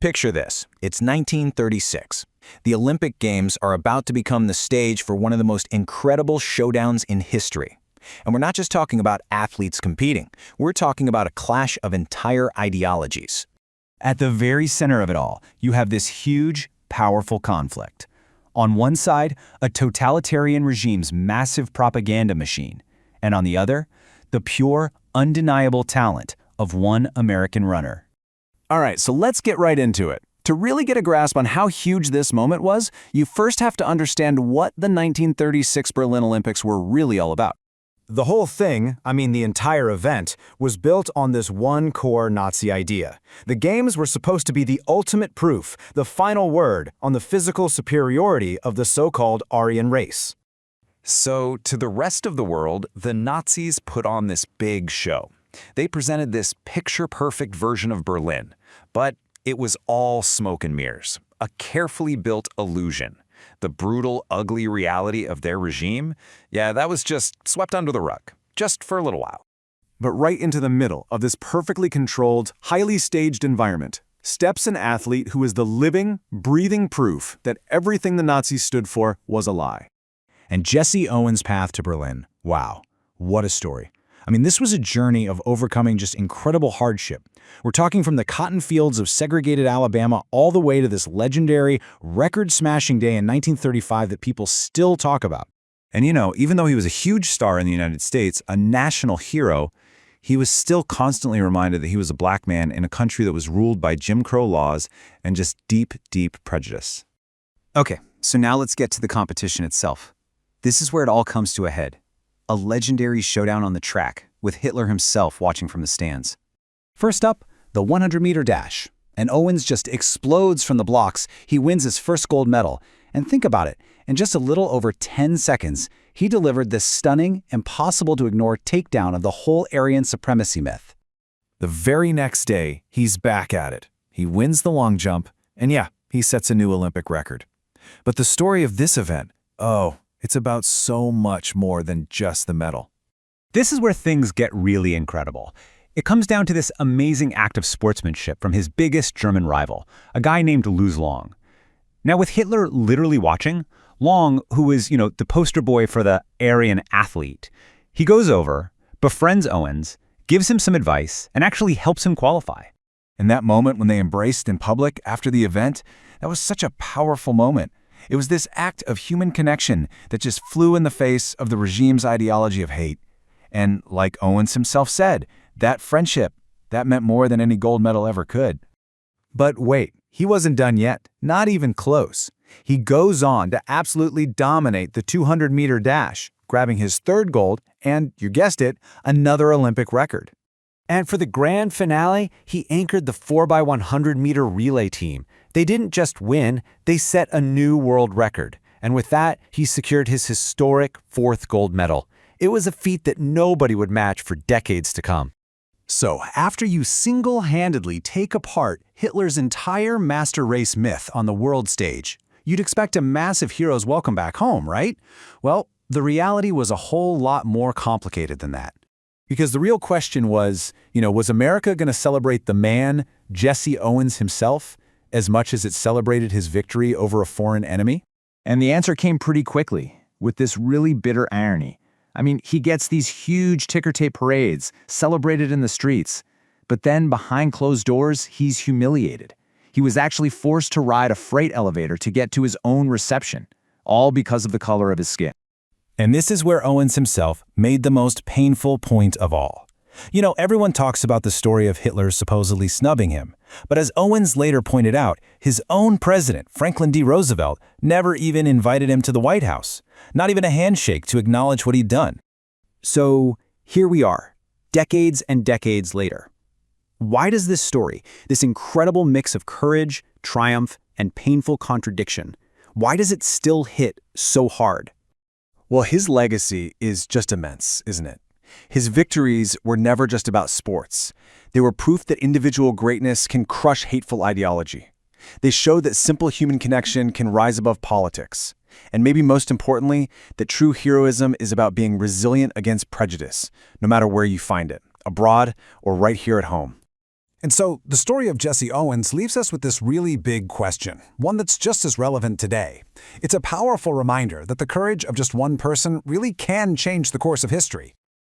Picture this. It's 1936. The Olympic Games are about to become the stage for one of the most incredible showdowns in history. And we're not just talking about athletes competing. We're talking about a clash of entire ideologies. At the very center of it all, you have this huge, powerful conflict. On one side, a totalitarian regime's massive propaganda machine, and on the other, the pure, undeniable talent of one American runner. All right, so let's get right into it. To really get a grasp on how huge this moment was, you first have to understand what the 1936 Berlin Olympics were really all about. The whole thing, the entire event, was built on this one core Nazi idea. The Games were supposed to be the ultimate proof, the final word, on the physical superiority of the so-called Aryan race. So, to the rest of the world, the Nazis put on this big show. They presented this picture-perfect version of Berlin, but it was all smoke and mirrors, a carefully built illusion. The brutal, ugly reality of their regime, that was just swept under the rug, just for a little while. But right into the middle of this perfectly controlled, highly staged environment, steps an athlete who is the living, breathing proof that everything the Nazis stood for was a lie. And Jesse Owens' path to Berlin, wow, what a story. This was a journey of overcoming just incredible hardship. We're talking from the cotton fields of segregated Alabama all the way to this legendary, record-smashing day in 1935 that people still talk about. And even though he was a huge star in the United States, a national hero, he was still constantly reminded that he was a black man in a country that was ruled by Jim Crow laws and just deep, deep prejudice. Okay, so now let's get to the competition itself. This is where it all comes to a head. A legendary showdown on the track, with Hitler himself watching from the stands. First up, the 100-meter dash. And Owens just explodes from the blocks. He wins his first gold medal. And think about it, in just a little over 10 seconds, he delivered this stunning, impossible-to-ignore takedown of the whole Aryan supremacy myth. The very next day, he's back at it. He wins the long jump, and he sets a new Olympic record. But the story of this event, it's about so much more than just the medal. This is where things get really incredible. It comes down to this amazing act of sportsmanship from his biggest German rival, a guy named Luz Long. Now, with Hitler literally watching, Long, who is, the poster boy for the Aryan athlete, he goes over, befriends Owens, gives him some advice, and actually helps him qualify. And that moment when they embraced in public after the event, that was such a powerful moment. It was this act of human connection that just flew in the face of the regime's ideology of hate. And like Owens himself said, that friendship, that meant more than any gold medal ever could. But wait, he wasn't done yet, not even close. He goes on to absolutely dominate the 200-meter dash, grabbing his third gold and, you guessed it, another Olympic record. And for the grand finale, he anchored the 4x100-meter relay team. They didn't just win, they set a new world record. And with that, he secured his historic fourth gold medal. It was a feat that nobody would match for decades to come. So, after you single-handedly take apart Hitler's entire master race myth on the world stage, you'd expect a massive hero's welcome back home, right? Well, the reality was a whole lot more complicated than that. Because the real question was, was America going to celebrate the man, Jesse Owens himself, as much as it celebrated his victory over a foreign enemy? And the answer came pretty quickly, with this really bitter irony. He gets these huge ticker tape parades, celebrated in the streets, but then behind closed doors, he's humiliated. He was actually forced to ride a freight elevator to get to his own reception, all because of the color of his skin. And this is where Owens himself made the most painful point of all. Everyone talks about the story of Hitler supposedly snubbing him. But as Owens later pointed out, his own president, Franklin D. Roosevelt, never even invited him to the White House. Not even a handshake to acknowledge what he'd done. So here we are, decades and decades later. Why does this story, this incredible mix of courage, triumph, and painful contradiction, why does it still hit so hard? Well, his legacy is just immense, isn't it? His victories were never just about sports. They were proof that individual greatness can crush hateful ideology. They showed that simple human connection can rise above politics. And maybe most importantly, that true heroism is about being resilient against prejudice, no matter where you find it, abroad or right here at home. And so, the story of Jesse Owens leaves us with this really big question, one that's just as relevant today. It's a powerful reminder that the courage of just one person really can change the course of history.